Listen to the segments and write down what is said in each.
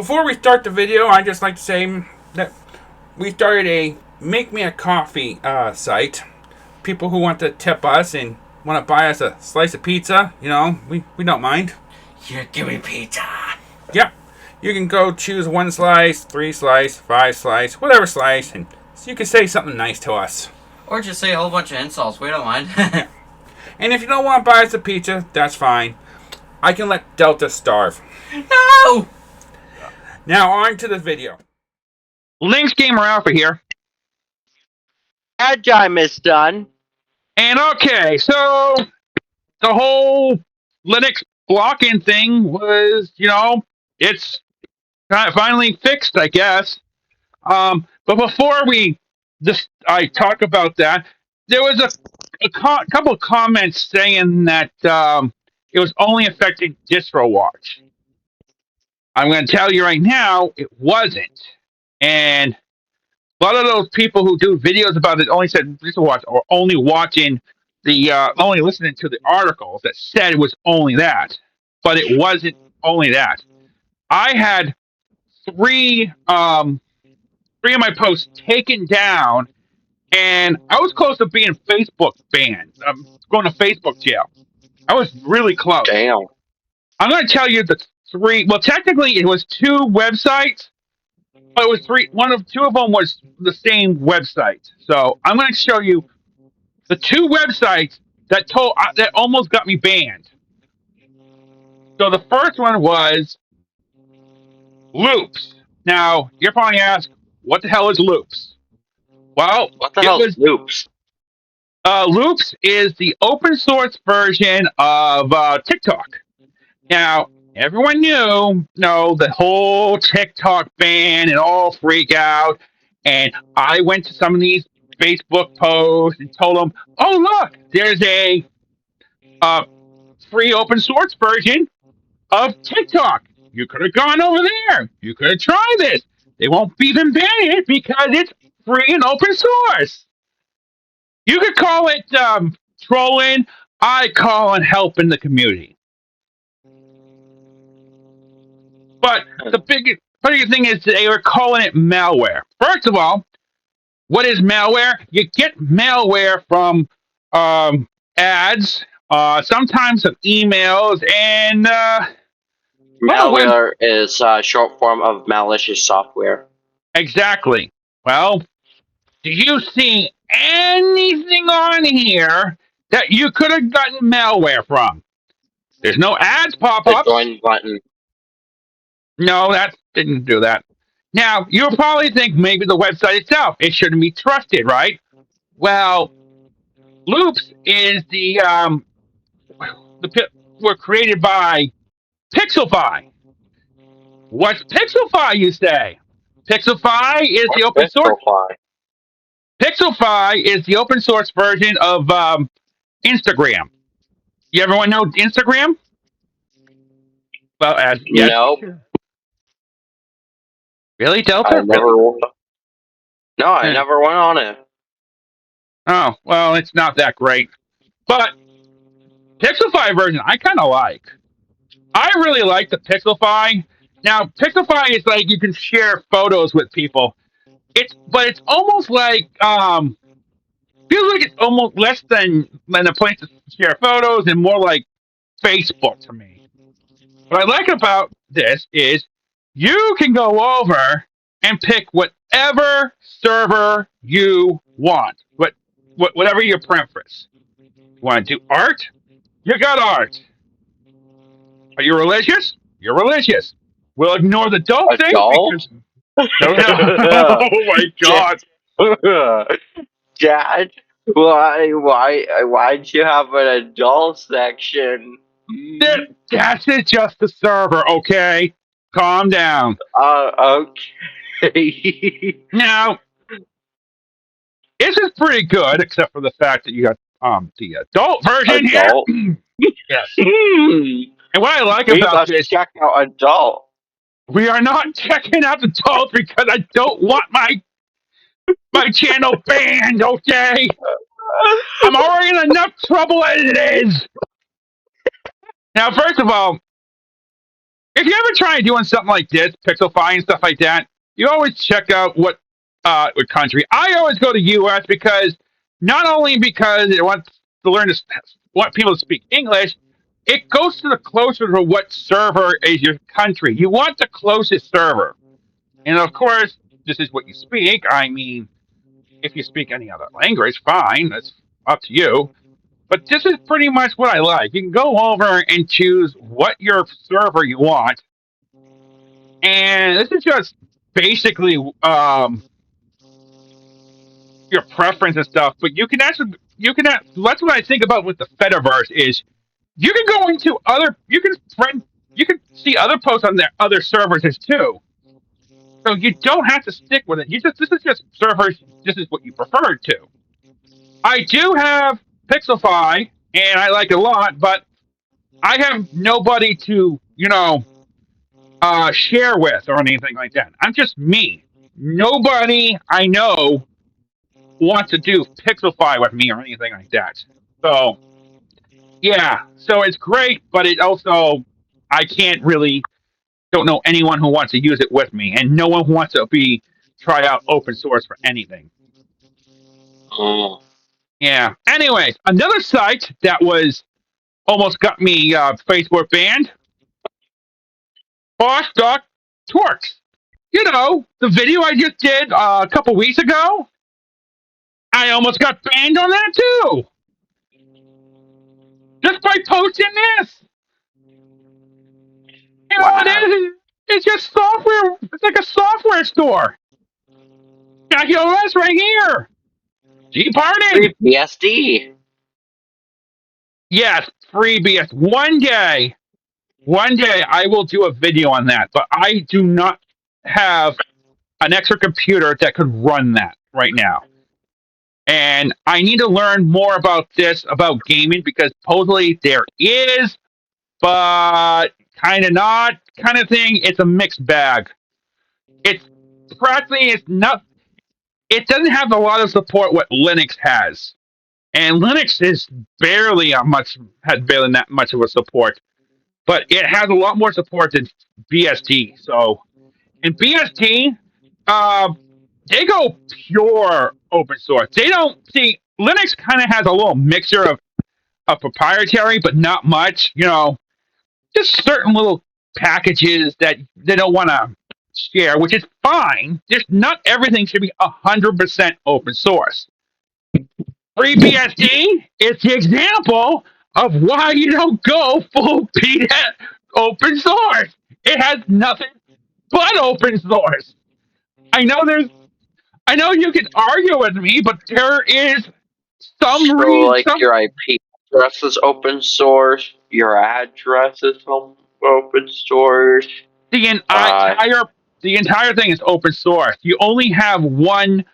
Before we start the video, I'd just like to say that we started a Make Me a Coffee site. People who want to tip us and want to buy us a slice of pizza, we don't mind. Yeah, give me pizza. Yep. You can go choose 1 slice, 3 slice, 5 slice, whatever slice, and so you can say something nice to us. Or just say a whole bunch of insults. We don't mind. And if you don't want to buy us a pizza, that's fine. I can let Delta starve. No! Now on to the video. Links Gamer Alpha here. Agile is done. And okay, so the whole Linux blocking thing was, it's kind of finally fixed, I guess. But before I talk about that, there was a couple of comments saying that it was only affecting DistroWatch. I'm going to tell you right now, it wasn't. And a lot of those people who do videos about it only said DistroWatch or only watching only listening to the articles that said it was only that. But it wasn't only that. I had three of my posts taken down, and I was close to being Facebook banned. Going to Facebook jail. I was really close. Damn. I'm going to tell you the three. Well, technically, it was 2 websites, but it was 3. Two of them was the same website. So I'm going to show you the 2 websites that almost got me banned. So the first one was Loops. Now you're probably ask, what the hell is Loops? Well, What the hell is Loops? Loops is the open source version of TikTok. Now, everyone the whole TikTok ban and all freak out. And I went to some of these Facebook posts and told them, oh, look, there's a free open source version of TikTok. You could have gone over there. You could have tried this. They won't even ban it because it's free and open source. You could call it trolling. I call it helping the community. But the biggest thing is they were calling it malware. First of all, what is malware? You get malware from ads, sometimes some emails, and malware is short form of malicious software. Exactly. Well, do you see anything on here that you could have gotten malware from? There's no ads pop-ups. The join button. No, that didn't do that. Now, you'll probably think maybe the website itself, it shouldn't be trusted, right? Well, Loops is were created by Pixelfy. What's Pixelfy, you say? Pixelfy is the open source. Pixelfy is the open source version of Instagram. You everyone know Instagram? Well, yes. No. Really, Delta? I never went on it. Oh, well, it's not that great. But Pixelfy version, I kind of like. I really like the Pixelfy. Now, Pixelfy is like you can share photos with people. But it's almost like feels like it's almost less than a place to share photos and more like Facebook to me. What I like about this is you can go over and pick whatever server you want, whatever your preference. You want to do art? You got art. Are you religious? You're religious. We'll ignore the dope thing because. Oh my God, Dad, why'd you have an adult section? That's just the server, okay? Calm down. Okay. Now, this is pretty good, except for the fact that you got the adult version here. Yes. And what I like about this, check out adult. we are not checking out the adult because I don't want my channel banned, okay? I'm already in enough trouble as it is. Now, first of all, if you ever try doing something like this, Pixelfy and stuff like that, you always check out what country. I always go to U.S. because not only because it wants to learn to want people to speak English, it goes to the closer to what server is your country. You want the closest server, and of course, this is what you speak. I mean, if you speak any other language, fine, that's up to you. But this is pretty much what I like. You can go over and choose what your server you want, and this is just basically your preference and stuff. But that's what I think about with the Fediverse is you can go into other you can see other posts on their other servers as too. So you don't have to stick with it. You just this is just servers. This is what you prefer to. I do have Pixelfy, and I like it a lot, but I have nobody to share with or anything like that. I'm just me. Nobody I know wants to do Pixelfy with me or anything like that. So yeah, so it's great, but it also I can't really don't know anyone who wants to use it with me, and no one who wants to be try out open source for anything. Oh. Yeah. Anyways, another site that was almost got me Facebook banned. Boss Doc Twerks. You know the video I just did a couple weeks ago. I almost got banned on that too, just by posting this. You know what Wow. it is? It's just software. It's like a software store. Got OS right here. Departed. Free BSD. Yes, free BS. One day I will do a video on that, but I do not have an extra computer that could run that right now. And I need to learn more about this, about gaming, because supposedly there is, but kind of not, kind of thing. It's a mixed bag. It's practically, it's not, it doesn't have a lot of support what Linux has. And Linux is barely a much, has barely that much of a support, but it has a lot more support than BSD. So, in BSD, uh, they go pure open source. They don't see Linux kind of has a little mixture of proprietary, but not much. Just certain little packages that they don't want to share, which is fine. Just not everything should be 100% open source. FreeBSD is the example of why you don't go full open source. It has nothing but open source. I know there's I know you can argue with me, but there is some So, reason, like, your IP address is open source, your address is open source. the Uh, entire the entire thing is open source. You only have one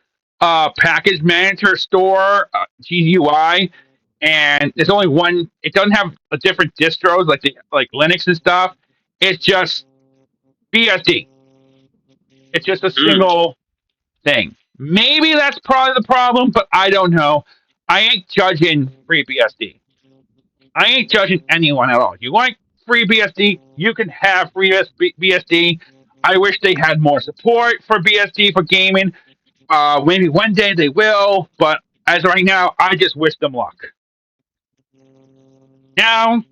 package manager store, GUI, and there's only one. It doesn't have a different distros like Linux and stuff. It's just BSD. It's just a mm, single thing. Maybe that's probably the problem, but I don't know. I ain't judging FreeBSD. I ain't judging anyone at all. You like FreeBSD, you can have FreeBSD. I wish they had more support for BSD for gaming. Maybe one day they will, but as of right now, I just wish them luck. Now,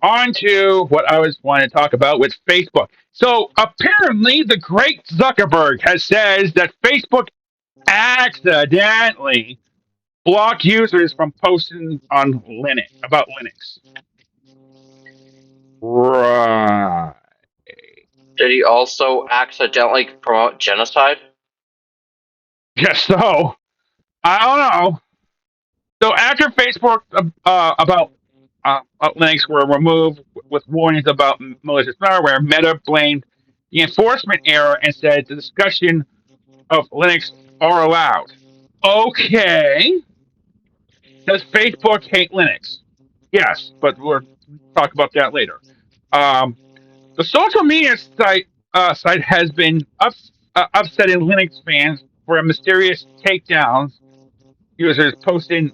on to what I was wanting to talk about with Facebook. So apparently, the great Zuckerberg has says that Facebook accidentally block users from posting on Linux about Linux. Right. did he also accidentally promote genocide? Guess so. I don't know. So after Facebook about Linux were removed with warnings about malicious malware, Meta blamed the enforcement error and said the discussion of Linux are allowed. Okay. Does Facebook hate Linux? Yes, but we'll talk about that later. Um, the social media site has been upsetting Linux fans for a mysterious takedowns users posting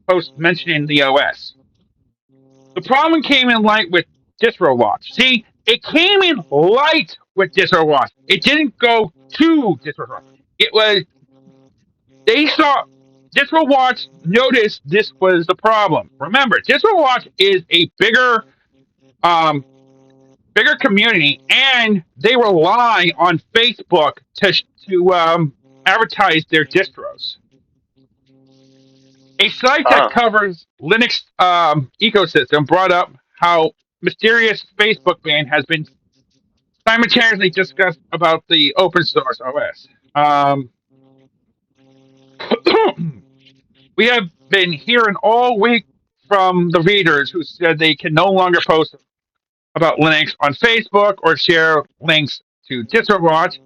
posts mentioning the OS. The problem came in light with distro launch. See, It came in light with DistroWatch. It didn't go to DistroWatch. It was they saw DistroWatch noticed this was the problem. Remember, DistroWatch is a um bigger community, and they rely on Facebook to advertise their distros. A site that Huh. covers Linux ecosystem brought up how mysterious Facebook ban has been simultaneously discussed about the open source OS. We have been hearing all week from the readers who said they can no longer post about Linux on Facebook or share links to DistroWatch.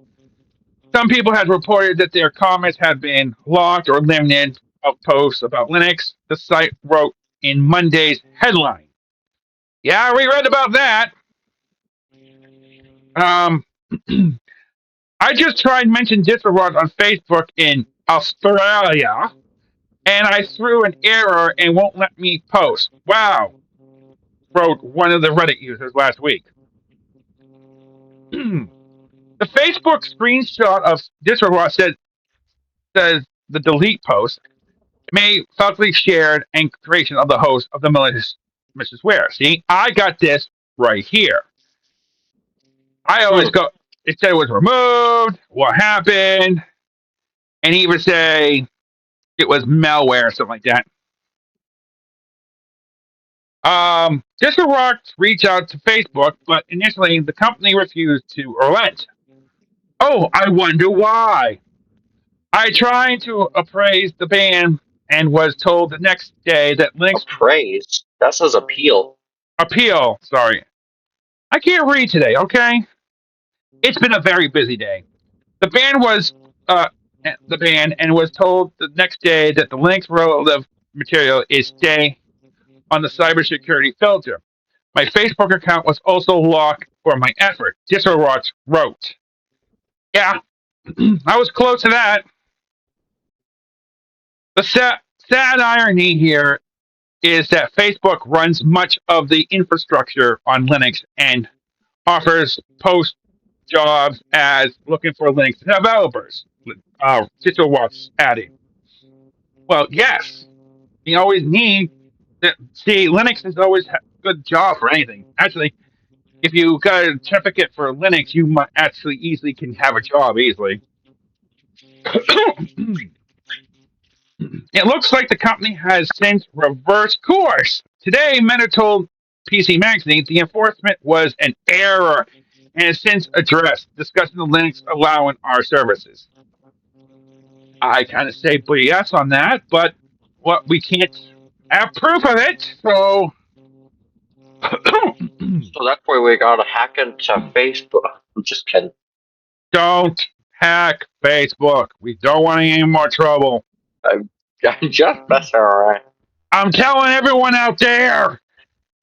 Some people had reported that their comments had been locked or limited of posts about Linux. The site wrote in Monday's headline. Yeah, we read about that. Um, I just tried mention DistroWatch on Facebook in Australia, and I threw an error and won't let me post. Wow, wrote one of the Reddit users last week. The Facebook screenshot of DistroWatch says the delete post may falsely shared and creation of the host of the malicious Mrs. Ware. See, I got this right here. I always Hmm. go. It said it was removed. What happened? And even say it was malware or something like that. DistroRock reached out to Facebook, but initially the company refused to relent. Oh, I wonder why. I tried to appraise the ban and was told the next day that links Appraise. That says appeal. appeal. Sorry, I can't read today. Okay, it's been a very busy day. The ban was uh, the ban and was told the next day that the links relative material is stay on the cybersecurity filter. My Facebook account was also locked for my effort. Disrowatch wrote. Yeah, I was close to that. The sad irony here is that Facebook runs much of the infrastructure on Linux and offers post jobs as looking for Linux developers. Disrowatch adding. Well, yes, you always need. See, Linux is always a good job for anything. Actually, if you got a certificate for Linux, you might actually easily can have a job easily. It looks like the company has since reversed course. Today, Meta told PC Magazine the enforcement was an error and has since addressed, discussing the Linux allowing our services. I kind of say yes on that, but what we can't have proof of it, so So that's why we gotta hack into Facebook. I'm just kidding. don't hack Facebook. We don't want any more trouble. I'm, I'm just messing around. I'm telling everyone out there,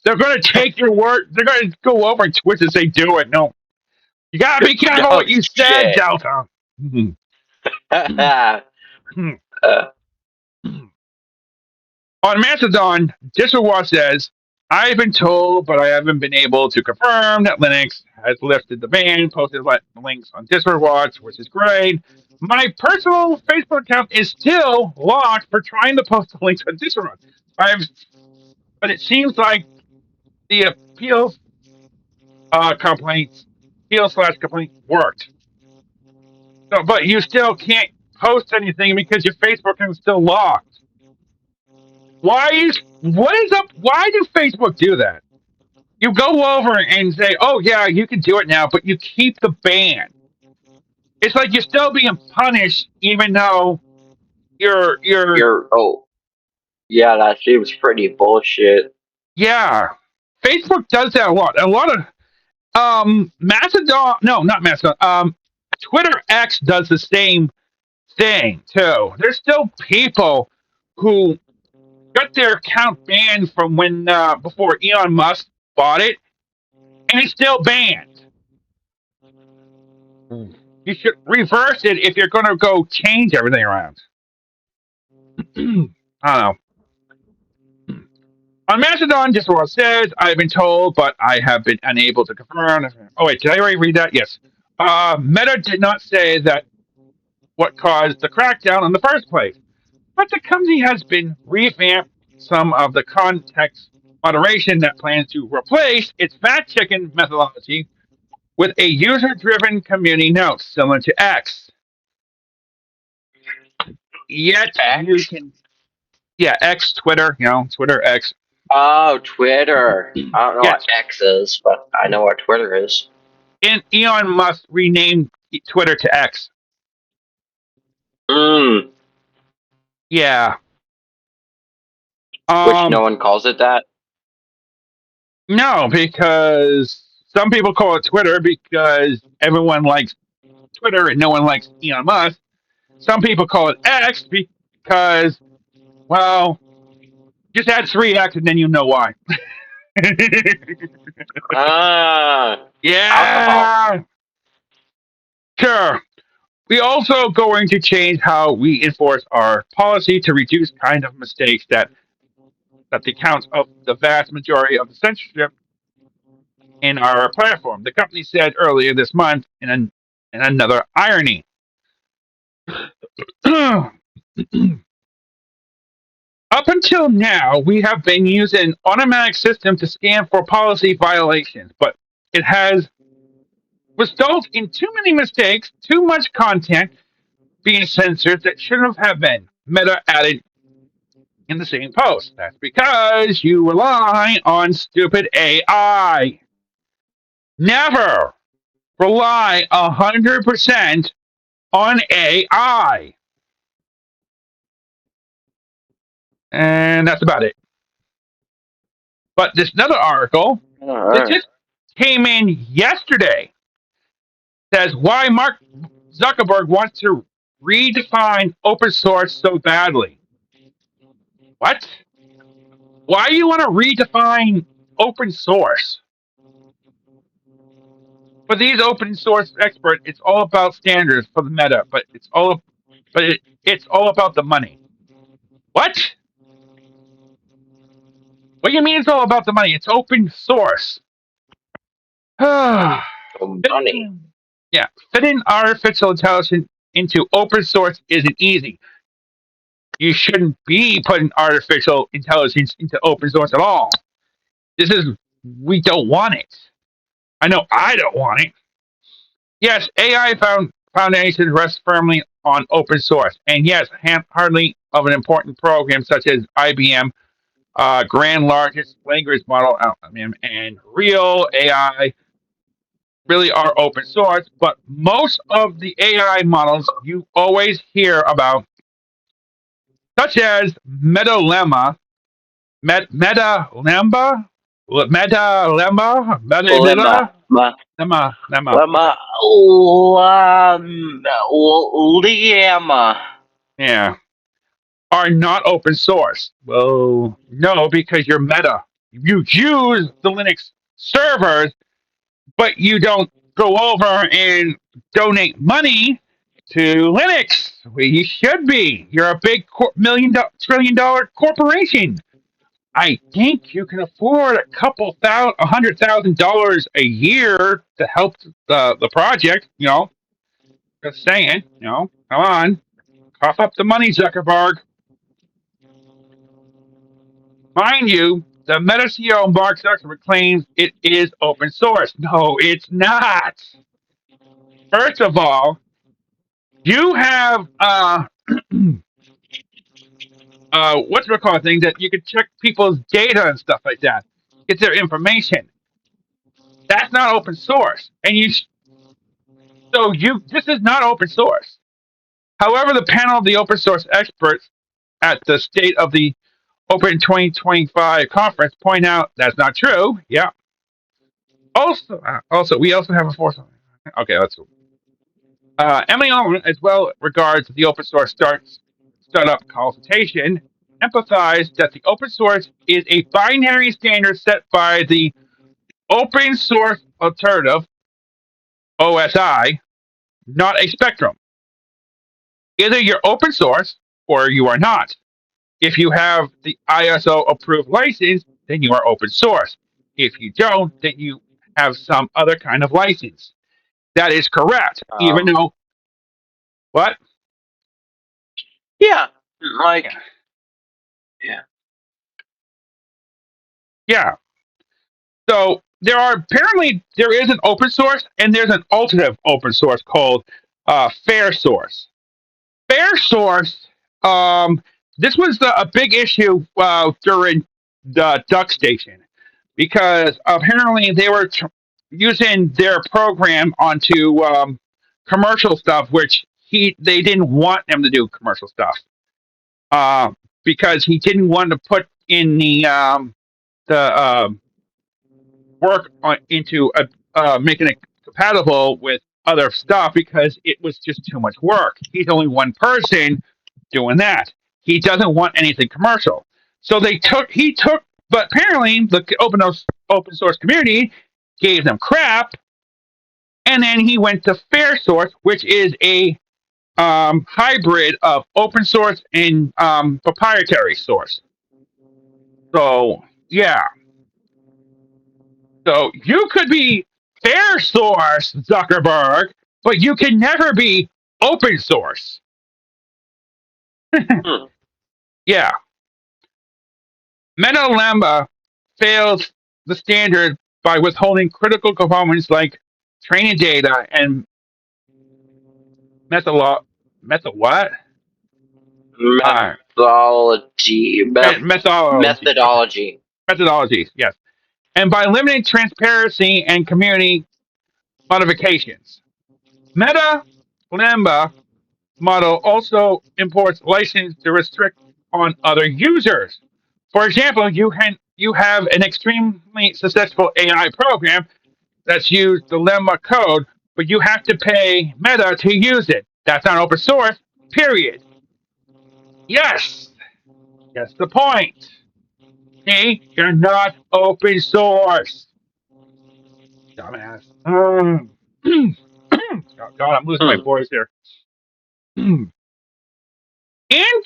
they're going to take your word. They're going to go over and Twitch and say, do it. No. You got to be careful Oh what you said, shit. Delta. On Mastodon, Disrowatch says, I've been told, but I haven't been able to confirm that Linux has lifted the ban, posted links on Disrowatch, which is great. My personal Facebook account is still locked for trying to post the links on Disrowatch. But it seems like the complaints, appeal/complaint worked. So, but you still can't post anything because your Facebook account is still locked. What is up? Why do Facebook do that? You go over and say, "Oh yeah, you can do it now," but you keep the ban. It's like you're still being punished, even though you're You're yeah, that seems pretty bullshit. yeah. Facebook does that a lot. A lot of Mastodon, no, not Mastodon. Twitter X does the same thing too. There's still people who got their account banned from when before Elon Musk bought it, and it's still banned. You should reverse it if you're going to go change everything around. I don't know. On Mastodon, just what it says, I've been told, but I have been unable to confirm. Oh, wait, did I already read that? Yes. Meta did not say that what caused the crackdown in the first place, but the company has been revamped some of the context moderation that plans to replace its fact checking methodology with a user driven community note similar to X. Yet you X? can, yeah, X, Twitter, Twitter, X. Oh, Twitter. I don't know what Yes. X is, but I know what Twitter is. And Elon Musk renamed Twitter to X. Mm, Yeah. which no Um, one calls it that. no, because some people call it Twitter because everyone likes Twitter and no one likes Elon Musk. Some people call it X because, well, just add 3X and then you know why. Ah, alcohol. Yeah, sure. We also going to change how we enforce our policy to reduce kind of mistakes that accounts of the vast majority of the censorship in our platform. The company said earlier this month in another irony. Up until now, we have been using an automatic system to scan for policy violations, but it has resulted in too many mistakes, too much content being censored that shouldn't have been. Meta added in the same post. That's because you rely on stupid AI. Never rely 100% on AI. And that's about it. But this another article that Alright. just came in yesterday says why Mark Zuckerberg wants to redefine open source so badly. What? Why do you want to redefine open source? For these open source experts, it's all about standards for the meta, it's all about the money. What? What do you mean it's all about the money? It's open source. Money. Yeah, fitting artificial intelligence into open source isn't easy. You shouldn't be putting artificial intelligence into open source at all. This is we don't want it. I know I don't want it. Yes, AI foundation rests firmly on open source, and yes, hardly of an important program such as IBM grand largest language model and real AI really are open source. But most of the AI models you always hear about, such as Lemma. Lemma. Lemma. yeah, are not open source. Well, no, because you're Meta. You use the Linux servers, but you don't go over and donate money to Linux. Well, you should be. You're a big trillion-dollar corporation. I think you can afford $100,000 a year to help the project. Just saying. Come on, cough up the money, Zuckerberg. Mind you, the Meta CEO Mark Zuckerberg claims it is open source. No, it's not. First of all, you have what's the call thing that you can check people's data and stuff like that, get their information. That's not open source, and this is not open source. However, the panel of the open source experts at the State of the Open 2025 conference point out that's not true. Yeah. Also, we also have a fourth one. Okay, let's. Emily Allen, as well regards the open source startup consultation, emphasized that the open source is a binary standard set by the Open Source Alternative (OSI), not a spectrum. Either you're open source or you are not. If you have the ISO approved license, then you are open source. If you don't, then you have some other kind of license. That is correct. Even Um, though what? yeah, like, Yeah. yeah. Yeah. So there is an open source and there's an alternative open source called fair source. Fair source. Um, this was a big issue during the Duck Station because apparently they were using their program onto commercial stuff, which they didn't want them to do commercial stuff uh, because he didn't want to put in the work into making it compatible with other stuff because it was just too much work. He's only one person doing that. He doesn't want anything commercial. So he took, but apparently the open source community gave them crap, and then he went to fair source, which is a hybrid of open source and proprietary source. So yeah, so you could be fair source, Zuckerberg, but you can never be open source. Hmm. Yeah. Meta fails the standard by withholding critical components like training data and methodolo- method what? Uh, Methodology. methodology. Okay. Methodology. Methodologies, yes. And by limiting transparency and community modifications. Meta Lambda model also imports license to restrict on other users. For example, you have an extremely successful AI program that's used the Lemma code, but you have to pay Meta to use it. That's not open source. Period. Yes, that's the point. See, you're not open source, dumbass. God, I'm losing my Hmm. voice here. In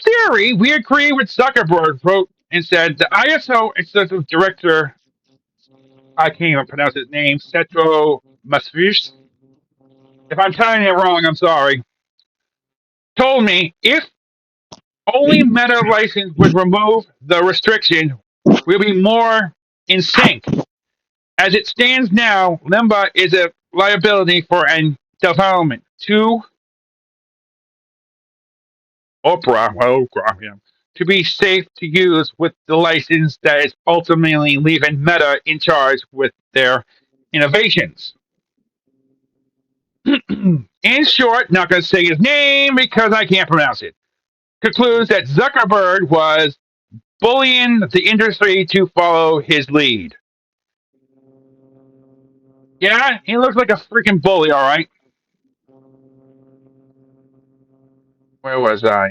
theory, we agree with Zuckerberg wrote and said the ISO executive director, I can't even pronounce his name, Setro Masfish. If I'm telling it wrong, I'm sorry. Told me if only Meta license would remove the restriction, we'll be more in sync. As it stands now, Limba is a liability for an development to Opera, yeah, to be safe to use with the license that is ultimately leaving Meta in charge with their innovations. In short, not going to say his name because I can't pronounce it, concludes that Zuckerberg was bullying the industry to follow his lead. Yeah, he looks like a freaking bully, all right. Where was I?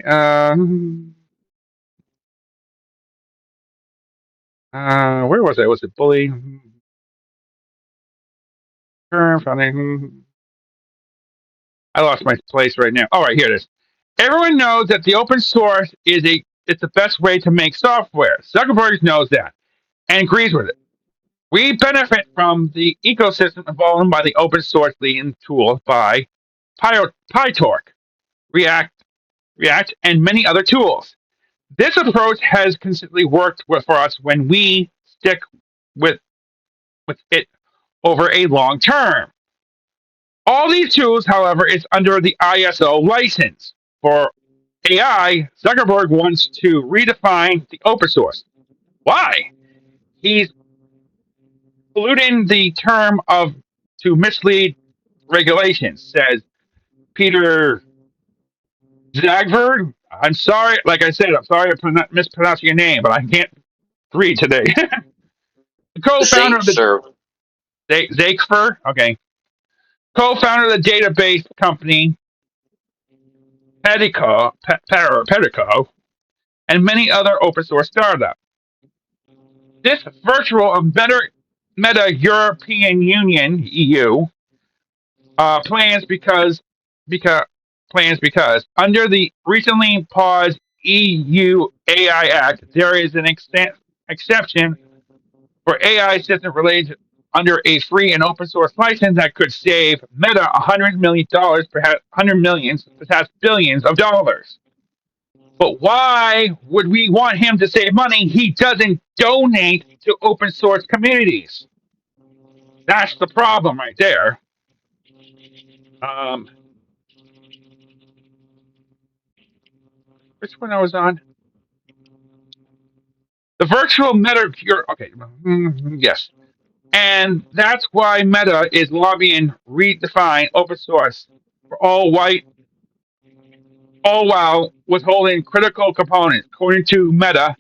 Where was I? Was it bully? I lost my place right now. All right, here it is. Everyone knows that the open source it's the best way to make software. Zuckerberg knows that and agrees with it. We benefit from the ecosystem evolved by the open source leading tools by PyTorch, React, and many other tools. This approach has consistently worked for us when we stick with with it over a long term. All these tools, however, is under the ISO license. For AI, Zuckerberg wants to redefine the open source. Why? He's polluting the term of to mislead regulations, says Peter Zagberg. I'm sorry, like I said, I'm sorry for mispronouncing your name, but I can't read today. The co-founder of the Serve. Zakfer, okay, co-founder of the database company Pedico, and many other open source startups. This virtual meta European Union (EU) plans because because under the recently paused EU AI Act, there is an exception for AI system related under a free and open source license that could save Meta $100 million, perhaps 100 millions, perhaps billions of dollars. But why would we want him to save money? He doesn't donate to open source communities. That's the problem right there. Um, which one I was on? The virtual Meta. Okay. Yes. And that's why Meta is lobbying redefine open source for all while withholding critical components. According to Meta,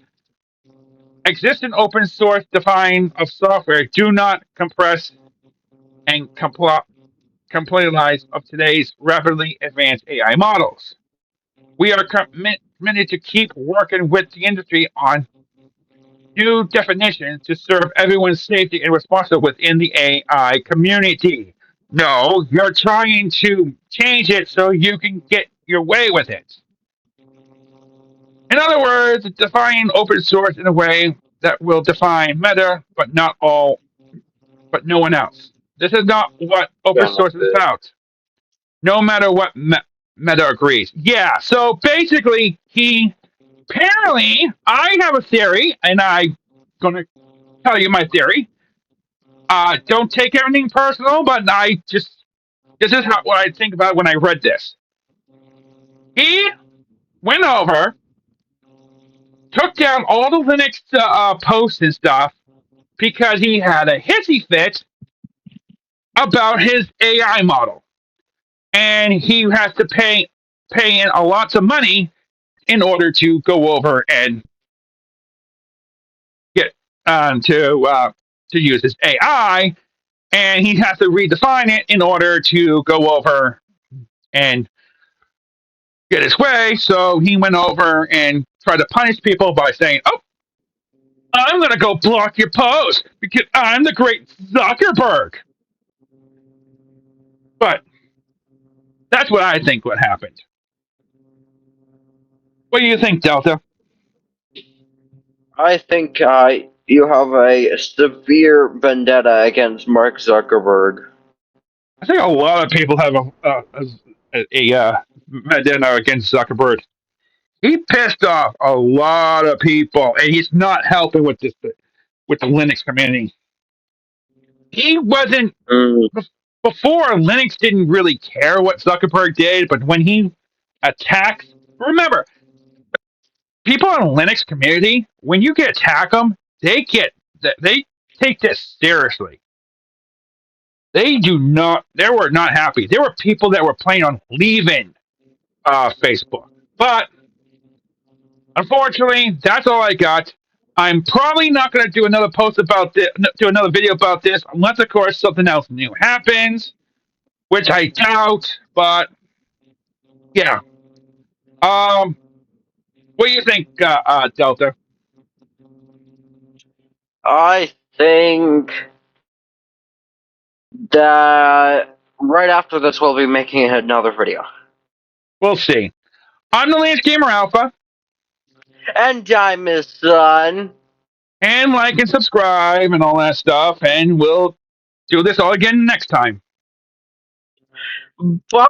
existing open source define of software do not compress and compilers of today's rapidly advanced AI models. We are committed to keep working with the industry on new definitions to serve everyone's safety and responsibility within the AI community. No, you're trying to change it so you can get your way with it. In other words, define open source in a way that will define Meta, but not all, but no one else. This is not what open Got source is it. about. No matter what Meta agrees. Yeah. So basically, he apparently I have a theory, and I'm gonna tell you my theory. Don't take everything personal, but I just this is what I think about when I read this. He went over, took down all the Linux posts and stuff because he had a hissy fit about his AI model, and he has to pay in a lots of money in order to go over and get to use his AI, and he has to redefine it in order to go over and get his way. So he went over and tried to punish people by saying, "Oh, I'm going to go block your post because I'm the great Zuckerberg." But that's what I think what happened. What do you think, Delta? I think you have a severe vendetta against Mark Zuckerberg. I think a lot of people have a vendetta against Zuckerberg. He pissed off a lot of people, and he's not helping with this with the Linux community. He wasn't Mm, before. Linux didn't really care what Zuckerberg did, but when he attacks, remember, people in the Linux community, when you get attack them, they take this seriously. They do not. They were not happy. There were people that were planning on leaving Facebook, but unfortunately, that's all I got. I'm probably not going to do another post about this, do another video about this, unless, of course, something else new happens, which I doubt. But yeah, um, what do you think, Delta? I think that right after this, we'll be making another video. We'll see. I'm the Lance Gamer Alpha, And I'm his son. and like and subscribe and all that stuff, and we'll do this all again next time. Bye.